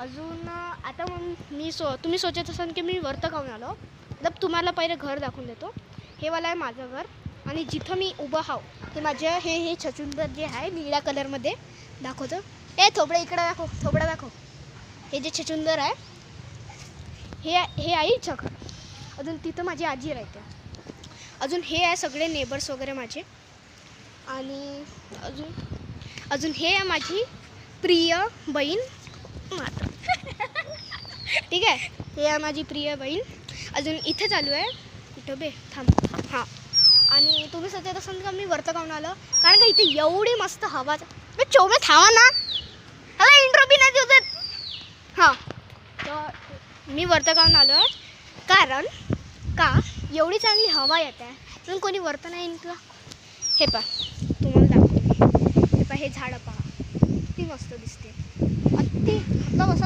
अजून आता मग तुम्ही सोचत असाल की मी वरतं खाऊन आलो. तर तुम्हाला पहिले घर दाखवून देतो. हे वाला आहे माझं घर आणि जिथं मी उभं हाव ते माझं हे छचुंदर जे आहे निळ्या कलरमध्ये दाखवतो. थोबडं इकडं दाखव, थोबडं दाखव. हे जे छचुंदर आहे हे आईचं घर. अजून तिथं माझी आजी राहते. अजून हे आहे सगळे नेबर्स वगैरे माझे. आणि अजून हे आहे माझी प्रिय बहीण माता. ठीक आहे, हे आहे माझी प्रिय बहीण. अजून इथे चालू आहे इथं थांब. हां, आणि तुम्ही सध्या असाल का मी वरतं खाऊन आलं कारण का इथे एवढी मस्त हवा. चोमे थांबा ना, मला इंट्रो बी नाही देऊ देत. हां, तर मी वरतं खाऊन आलो आहे कारण का एवढी चांगली हवा येत आहे म्हणून कोणी वरतं नाही येईल का. हे पहा, तुम्हाला दाखवतो. हे पहा, हे झाडं पहा किती मस्त दिसते. अति मतलब असं